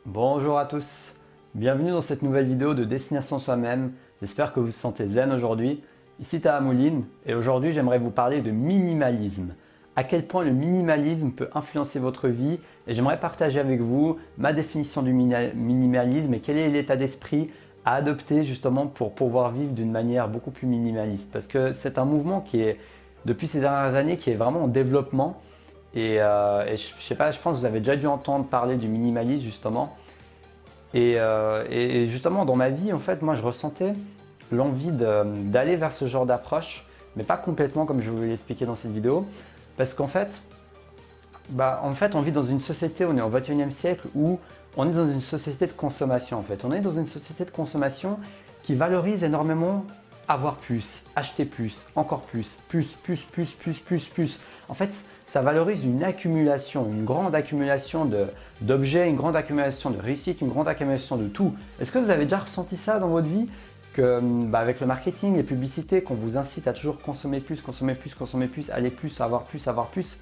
Bonjour à tous, bienvenue dans cette nouvelle vidéo de Destination Soi-même. J'espère que vous vous sentez zen aujourd'hui. Ici Taha Mouline et aujourd'hui j'aimerais vous parler de minimalisme. À quel point le minimalisme peut influencer votre vie et j'aimerais partager avec vous ma définition du minimalisme et quel est l'état d'esprit à adopter justement pour pouvoir vivre d'une manière beaucoup plus minimaliste. Parce que c'est un mouvement qui est, depuis ces dernières années, qui est vraiment en développement. Et je sais pas, je pense que vous avez déjà dû entendre parler du minimalisme justement. Et justement dans ma vie, en fait, moi je ressentais l'envie d'aller vers ce genre d'approche, mais pas complètement comme je vous l'ai expliqué dans cette vidéo. Parce qu'en fait, on vit dans une société, on est au XXIe siècle où on est dans une société de consommation en fait. On est dans une société de consommation qui valorise énormément avoir plus, acheter plus, encore plus, plus. En fait, ça valorise une accumulation, une grande accumulation d'objets, une grande accumulation de réussite, une grande accumulation de tout. Est-ce que vous avez déjà ressenti ça dans votre vie? Que, avec le marketing, les publicités, qu'on vous incite à toujours consommer plus, aller plus, avoir plus, avoir plus.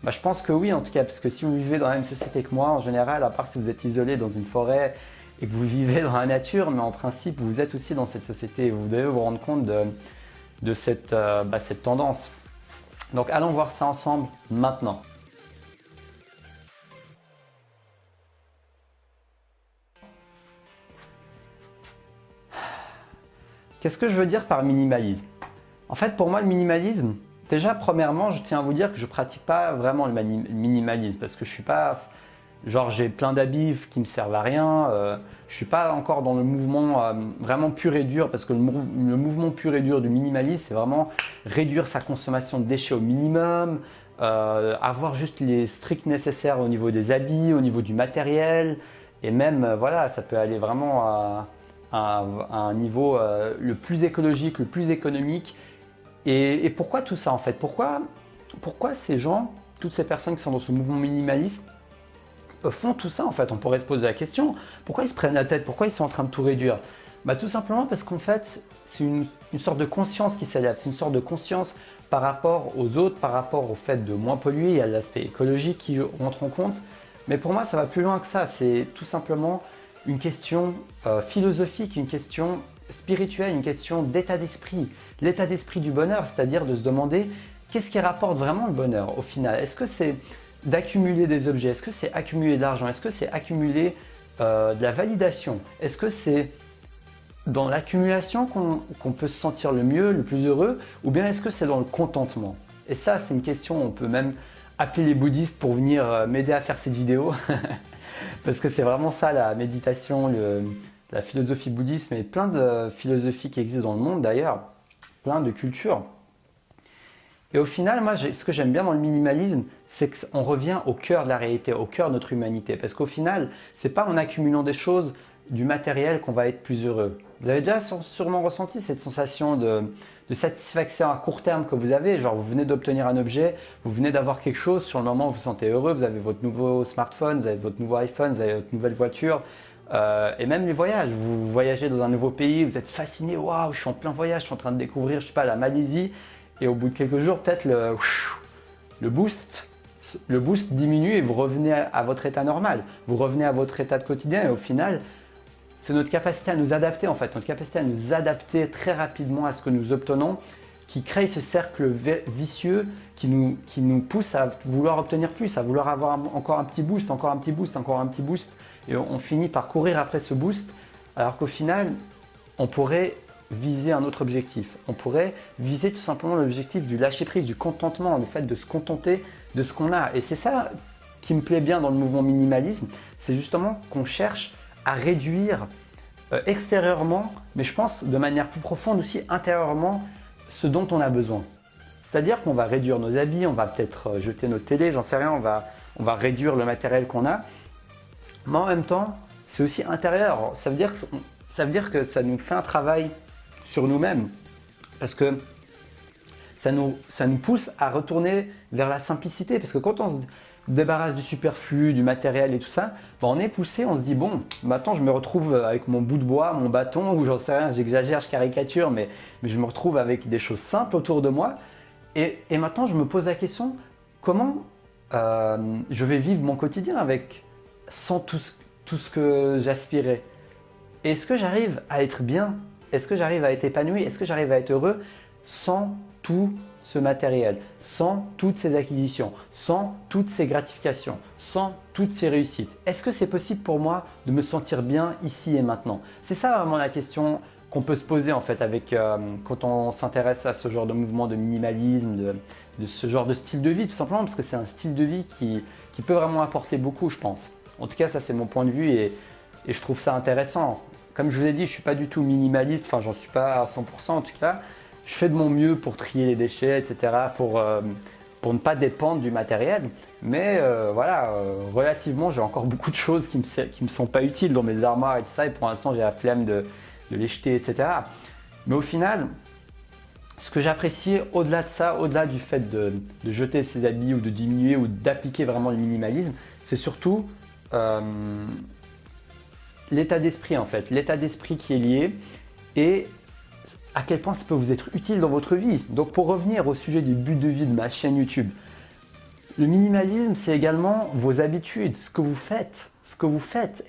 Je pense que oui en tout cas, parce que si vous vivez dans la même société que moi, en général, à part si vous êtes isolé dans une forêt et que vous vivez dans la nature, mais en principe, vous êtes aussi dans cette société et vous devez vous rendre compte de cette tendance. Donc allons voir ça ensemble maintenant. Qu'est-ce que je veux dire par minimalisme? En fait, pour moi, le minimalisme, déjà, premièrement, je tiens à vous dire que je ne pratique pas vraiment le minimalisme parce que je suis pas, genre, j'ai plein d'habits qui me servent à rien. Je suis pas encore dans le mouvement vraiment pur et dur parce que le mouvement pur et dur du minimalisme, c'est vraiment réduire sa consommation de déchets au minimum, avoir juste les stricts nécessaires au niveau des habits, au niveau du matériel et même, voilà, ça peut aller vraiment à un niveau le plus écologique, le plus économique. Et pourquoi tout ça en fait? Pourquoi ces gens, toutes ces personnes qui sont dans ce mouvement minimaliste font tout ça en fait? On pourrait se poser la question, pourquoi ils se prennent la tête? Pourquoi ils sont en train de tout réduire? Tout simplement parce qu'en fait, c'est une sorte de conscience qui s'élève, c'est une sorte de conscience par rapport aux autres, par rapport au fait de moins polluer, il y a l'aspect écologique qui rentre en compte. Mais pour moi, ça va plus loin que ça, c'est tout simplement une question philosophique, une question spirituelle, une question d'état d'esprit. L'état d'esprit du bonheur, c'est-à-dire de se demander qu'est-ce qui rapporte vraiment le bonheur au final? Est-ce que c'est d'accumuler des objets? Est-ce que c'est accumuler de l'argent? Est-ce que c'est accumuler de la validation? Est-ce que c'est dans l'accumulation qu'on peut se sentir le mieux, le plus heureux? Ou bien est-ce que c'est dans le contentement? Et ça, c'est une question, on peut même appeler les bouddhistes pour venir m'aider à faire cette vidéo. Parce que c'est vraiment ça la méditation, la philosophie bouddhiste, mais plein de philosophies qui existent dans le monde d'ailleurs, plein de cultures. Et au final, moi, ce que j'aime bien dans le minimalisme, c'est qu'on revient au cœur de la réalité, au cœur de notre humanité. Parce qu'au final, c'est pas en accumulant des choses, du matériel, qu'on va être plus heureux. Vous avez déjà sûrement ressenti cette sensation de satisfaction à court terme que vous avez, genre vous venez d'obtenir un objet, vous venez d'avoir quelque chose, sur le moment vous vous sentez heureux, vous avez votre nouveau smartphone, vous avez votre nouveau iPhone, vous avez votre nouvelle voiture, et même les voyages, vous voyagez dans un nouveau pays, vous êtes fasciné, waouh, je suis en plein voyage, je suis en train de découvrir, je sais pas, la Malaisie, et au bout de quelques jours, peut-être le boost diminue et vous revenez à votre état normal, vous revenez à votre état de quotidien et au final, c'est notre capacité à nous adapter en fait, notre capacité à nous adapter très rapidement à ce que nous obtenons qui crée ce cercle vicieux qui nous pousse à vouloir obtenir plus, à vouloir avoir encore un petit boost, encore un petit boost, encore un petit boost. Et on finit par courir après ce boost alors qu'au final, on pourrait viser un autre objectif. On pourrait viser tout simplement l'objectif du lâcher-prise, du contentement, le fait de se contenter de ce qu'on a. Et c'est ça qui me plaît bien dans le mouvement minimalisme, c'est justement qu'on cherche à réduire extérieurement, mais je pense de manière plus profonde aussi intérieurement, ce dont on a besoin. C'est-à-dire qu'on va réduire nos habits, on va peut-être jeter nos télés, j'en sais rien, on va réduire le matériel qu'on a, mais en même temps, c'est aussi intérieur. Ça veut dire que ça nous fait un travail sur nous-mêmes, parce que ça nous pousse à retourner vers la simplicité, parce que quand on se débarrasse du superflu, du matériel et tout ça, on est poussé, on se dit bon, maintenant je me retrouve avec mon bout de bois, mon bâton, ou j'en sais rien, j'exagère, je caricature, mais je me retrouve avec des choses simples autour de moi. Et maintenant je me pose la question, comment je vais vivre mon quotidien sans tout tout ce que j'aspirais? Est-ce que j'arrive à être bien? Est-ce que j'arrive à être épanoui? Est-ce que j'arrive à être heureux sans tout ce matériel, sans toutes ces acquisitions, sans toutes ces gratifications, sans toutes ces réussites? Est-ce que c'est possible pour moi de me sentir bien ici et maintenant? C'est ça vraiment la question qu'on peut se poser en fait quand on s'intéresse à ce genre de mouvement de minimalisme, de ce genre de style de vie, tout simplement parce que c'est un style de vie qui peut vraiment apporter beaucoup, je pense. En tout cas, ça c'est mon point de vue et je trouve ça intéressant. Comme je vous ai dit, je ne suis pas du tout minimaliste, enfin j'en suis pas à 100% en tout cas. Je fais de mon mieux pour trier les déchets, etc., pour ne pas dépendre du matériel. Mais voilà, relativement, j'ai encore beaucoup de choses qui me sont pas utiles dans mes armoires et tout ça. Et pour l'instant, j'ai la flemme de les jeter, etc. Mais au final, ce que j'apprécie au-delà de ça, au-delà du fait de jeter ses habits ou de diminuer ou d'appliquer vraiment le minimalisme, c'est surtout l'état d'esprit en fait, l'état d'esprit qui est lié et à quel point ça peut vous être utile dans votre vie. Donc pour revenir au sujet du but de vie de ma chaîne YouTube, le minimalisme c'est également vos habitudes, ce que vous faites.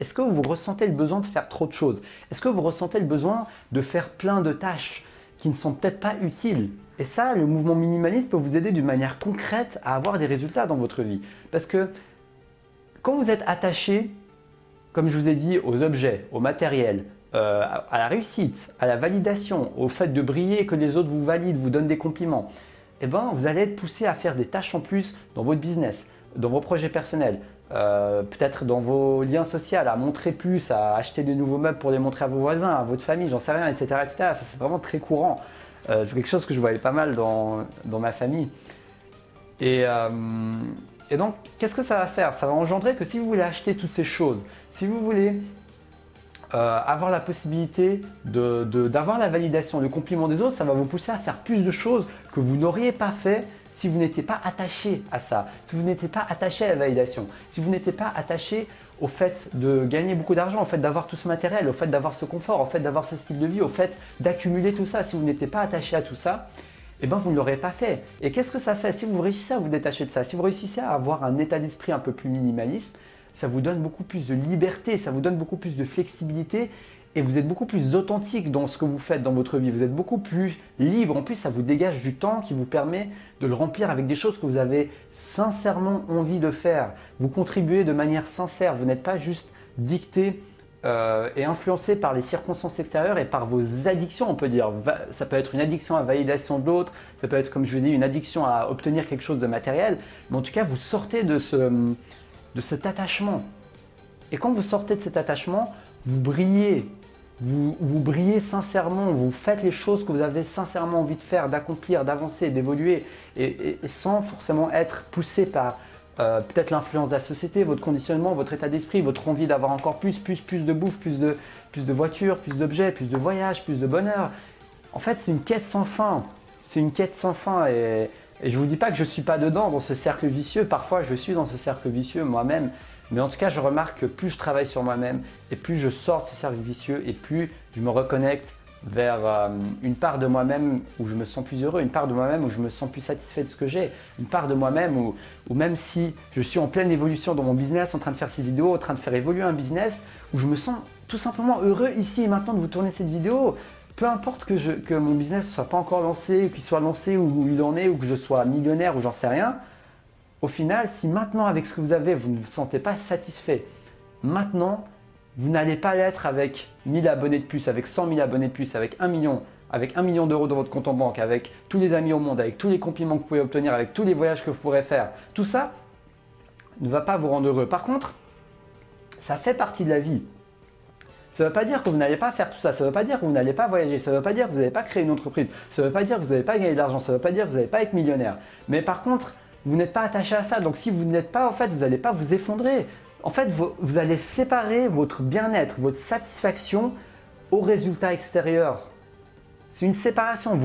Est-ce que vous ressentez le besoin de faire trop de choses? Est-ce que vous ressentez le besoin de faire plein de tâches qui ne sont peut-être pas utiles? Et ça, le mouvement minimaliste peut vous aider d'une manière concrète à avoir des résultats dans votre vie. Parce que quand vous êtes attaché, comme je vous ai dit, aux objets, au matériel, à la réussite, à la validation, au fait de briller, que les autres vous valident, vous donnent des compliments, eh ben, vous allez être poussé à faire des tâches en plus dans votre business, dans vos projets personnels, peut-être dans vos liens sociaux, à montrer plus, à acheter de nouveaux meubles pour les montrer à vos voisins, à votre famille, j'en sais rien, etc. etc. Ça, c'est vraiment très courant. C'est quelque chose que je voyais pas mal dans ma famille. Et donc, qu'est-ce que ça va faire? Ça va engendrer que si vous voulez acheter toutes ces choses, si vous voulez avoir la possibilité d'avoir la validation, le compliment des autres, ça va vous pousser à faire plus de choses que vous n'auriez pas fait si vous n'étiez pas attaché à ça, si vous n'étiez pas attaché à la validation, si vous n'étiez pas attaché au fait de gagner beaucoup d'argent, au fait d'avoir tout ce matériel, au fait d'avoir ce confort, au fait d'avoir ce style de vie, au fait d'accumuler tout ça. Si vous n'étiez pas attaché à tout ça, eh ben vous ne l'aurez pas fait. Et qu'est-ce que ça fait? Si vous réussissez à vous détacher de ça, si vous réussissez à avoir un état d'esprit un peu plus minimaliste, ça vous donne beaucoup plus de liberté, ça vous donne beaucoup plus de flexibilité et vous êtes beaucoup plus authentique dans ce que vous faites dans votre vie. Vous êtes beaucoup plus libre. En plus, ça vous dégage du temps qui vous permet de le remplir avec des choses que vous avez sincèrement envie de faire. Vous contribuez de manière sincère. Vous n'êtes pas juste dicté et influencé par les circonstances extérieures et par vos addictions, on peut dire. Ça peut être une addiction à la validation de l'autre, ça peut être, comme je vous dis, une addiction à obtenir quelque chose de matériel. Mais en tout cas, vous sortez de cet attachement. Et quand vous sortez de cet attachement, vous brillez. Vous brillez sincèrement, vous faites les choses que vous avez sincèrement envie de faire, d'accomplir, d'avancer, d'évoluer et sans forcément être poussé par peut-être l'influence de la société, votre conditionnement, votre état d'esprit, votre envie d'avoir encore plus de bouffe, plus de voitures, plus d'objets, plus de voyages, plus de bonheur. En fait, c'est une quête sans fin. C'est une quête sans fin et je ne vous dis pas que je ne suis pas dedans, dans ce cercle vicieux. Parfois, je suis dans ce cercle vicieux moi-même. Mais en tout cas, je remarque que plus je travaille sur moi-même et plus je sors de ce cercle vicieux et plus je me reconnecte vers une part de moi-même où je me sens plus heureux, une part de moi-même où je me sens plus satisfait de ce que j'ai, une part de moi-même où même si je suis en pleine évolution dans mon business, en train de faire ces vidéos, en train de faire évoluer un business, où je me sens tout simplement heureux ici et maintenant de vous tourner cette vidéo. Peu importe que mon business ne soit pas encore lancé, qu'il soit lancé où il en est, ou que je sois millionnaire ou j'en sais rien. Au final, si maintenant avec ce que vous avez, vous ne vous sentez pas satisfait, maintenant, vous n'allez pas l'être avec 1000 abonnés de plus, avec 100 000 abonnés de plus, avec 1 million, avec 1 million d'euros dans votre compte en banque, avec tous les amis au monde, avec tous les compliments que vous pouvez obtenir, avec tous les voyages que vous pourrez faire. Tout ça ne va pas vous rendre heureux. Par contre, ça fait partie de la vie. Ça ne veut pas dire que vous n'allez pas faire tout ça, ça ne veut pas dire que vous n'allez pas voyager, ça ne veut pas dire que vous n'allez pas créer une entreprise, ça ne veut pas dire que vous n'allez pas gagner de l'argent, ça ne veut pas dire que vous n'allez pas être millionnaire. Mais par contre, vous n'êtes pas attaché à ça. Donc si vous ne l'êtes pas, en fait, vous n'allez pas vous effondrer. En fait, vous allez séparer votre bien-être, votre satisfaction au résultat extérieur. C'est une séparation.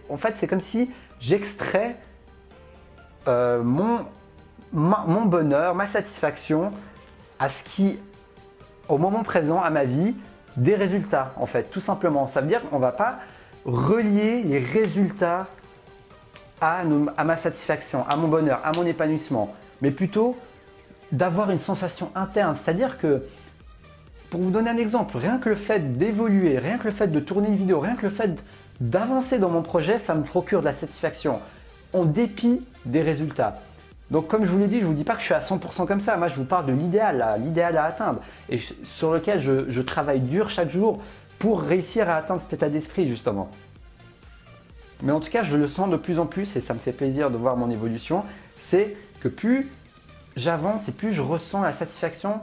En fait, c'est comme si j'extrais mon bonheur, ma satisfaction au moment présent, à ma vie, des résultats, en fait, tout simplement. Ça veut dire qu'on ne va pas relier les résultats à ma satisfaction, à mon bonheur, à mon épanouissement, mais plutôt d'avoir une sensation interne. C'est-à-dire que Pour vous donner un exemple, rien que le fait d'évoluer, rien que le fait de tourner une vidéo, rien que le fait d'avancer dans mon projet, ça me procure de la satisfaction en dépit des résultats. Donc comme je vous l'ai dit, je ne vous dis pas que je suis à 100% comme ça. Moi, je vous parle de l'idéal à atteindre et sur lequel je travaille dur chaque jour pour réussir à atteindre cet état d'esprit justement. Mais en tout cas, je le sens de plus en plus et ça me fait plaisir de voir mon évolution. C'est que plus j'avance et plus je ressens la satisfaction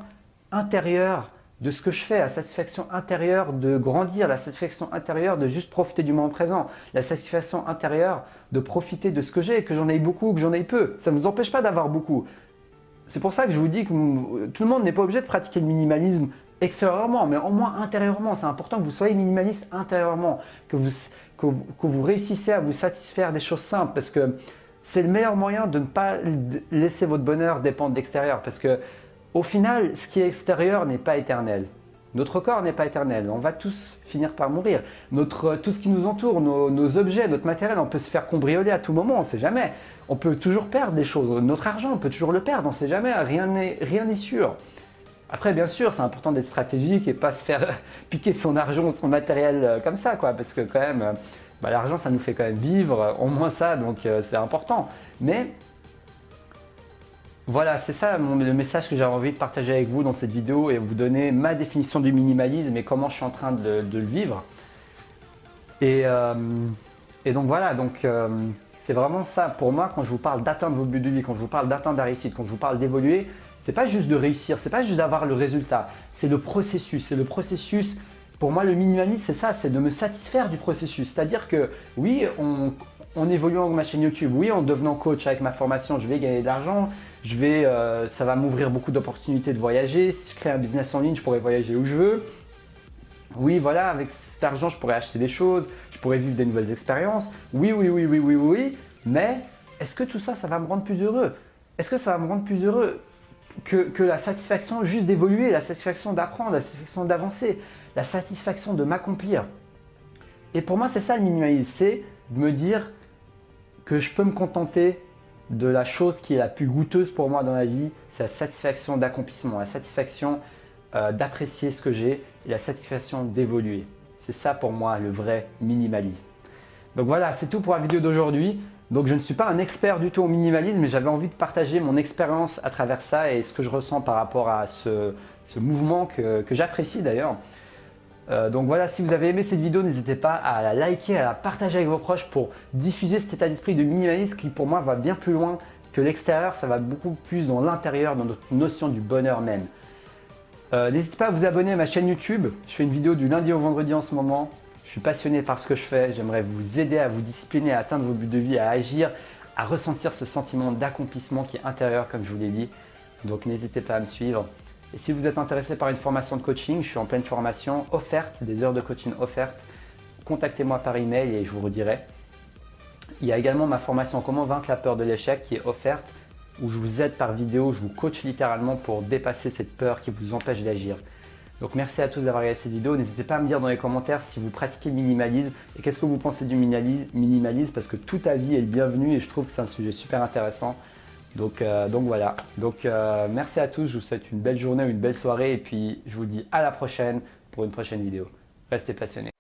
intérieure de ce que je fais, la satisfaction intérieure de grandir, la satisfaction intérieure de juste profiter du moment présent, la satisfaction intérieure de profiter de ce que j'ai, que j'en ai beaucoup ou que j'en ai peu. Ça ne vous empêche pas d'avoir beaucoup. C'est pour ça que je vous dis que tout le monde n'est pas obligé de pratiquer le minimalisme extérieurement, mais au moins intérieurement. C'est important que vous soyez minimaliste intérieurement, que vous réussissez à vous satisfaire des choses simples parce que c'est le meilleur moyen de ne pas laisser votre bonheur dépendre de l'extérieur parce que au final, ce qui est extérieur n'est pas éternel. Notre corps n'est pas éternel. On va tous finir par mourir. Tout ce qui nous entoure, nos objets, notre matériel, on peut se faire cambrioler à tout moment, on ne sait jamais. On peut toujours perdre des choses. Notre argent, on peut toujours le perdre, on ne sait jamais. Rien n'est sûr. Après, bien sûr, c'est important d'être stratégique et pas se faire piquer son argent, son matériel comme ça, quoi. Parce que quand même, l'argent, ça nous fait quand même vivre, au moins ça, donc c'est important. Mais voilà, c'est ça le message que j'avais envie de partager avec vous dans cette vidéo et vous donner ma définition du minimalisme et comment je suis en train de le vivre. Et donc voilà, c'est vraiment ça. Pour moi, quand je vous parle d'atteindre vos buts de vie, quand je vous parle d'atteindre la réussite, quand je vous parle d'évoluer, c'est pas juste de réussir, c'est pas juste d'avoir le résultat, c'est le processus. C'est le processus. Pour moi, le minimalisme, c'est ça, c'est de me satisfaire du processus. C'est-à-dire que oui, en évoluant ma chaîne YouTube, oui, en devenant coach avec ma formation, je vais gagner de l'argent. Ça va m'ouvrir beaucoup d'opportunités de voyager. Si je crée un business en ligne, je pourrais voyager où je veux. Oui, voilà, avec cet argent, je pourrais acheter des choses, je pourrais vivre des nouvelles expériences. Oui. Mais est-ce que tout ça, ça va me rendre plus heureux? Est-ce que ça va me rendre plus heureux que la satisfaction juste d'évoluer, la satisfaction d'apprendre, la satisfaction d'avancer, la satisfaction de m'accomplir? Et pour moi, c'est ça le minimalisme, c'est de me dire que je peux me contenter de la chose qui est la plus goûteuse pour moi dans la vie, c'est la satisfaction d'accomplissement, la satisfaction d'apprécier ce que j'ai et la satisfaction d'évoluer. C'est ça pour moi le vrai minimalisme. Donc voilà, c'est tout pour la vidéo d'aujourd'hui. Donc je ne suis pas un expert du tout au minimalisme, mais j'avais envie de partager mon expérience à travers ça et ce que je ressens par rapport à ce mouvement que j'apprécie d'ailleurs. Donc voilà, si vous avez aimé cette vidéo, n'hésitez pas à la liker, à la partager avec vos proches pour diffuser cet état d'esprit de minimalisme qui pour moi va bien plus loin que l'extérieur, ça va beaucoup plus dans l'intérieur, dans notre notion du bonheur même. N'hésitez pas à vous abonner à ma chaîne YouTube, je fais une vidéo du lundi au vendredi en ce moment, je suis passionné par ce que je fais, j'aimerais vous aider à vous discipliner, à atteindre vos buts de vie, à agir, à ressentir ce sentiment d'accomplissement qui est intérieur comme je vous l'ai dit. Donc n'hésitez pas à me suivre. Et si vous êtes intéressé par une formation de coaching, je suis en pleine formation offerte, des heures de coaching offertes. Contactez-moi par email et je vous redirai. Il y a également ma formation Comment vaincre la peur de l'échec qui est offerte, où je vous aide par vidéo, je vous coach littéralement pour dépasser cette peur qui vous empêche d'agir. Donc merci à tous d'avoir regardé cette vidéo. N'hésitez pas à me dire dans les commentaires si vous pratiquez le minimalisme et qu'est-ce que vous pensez du minimalisme parce que tout avis est le bienvenu et je trouve que c'est un sujet super intéressant. Donc voilà, merci à tous, je vous souhaite une belle journée ou une belle soirée et puis je vous dis à la prochaine pour une prochaine vidéo. Restez passionnés.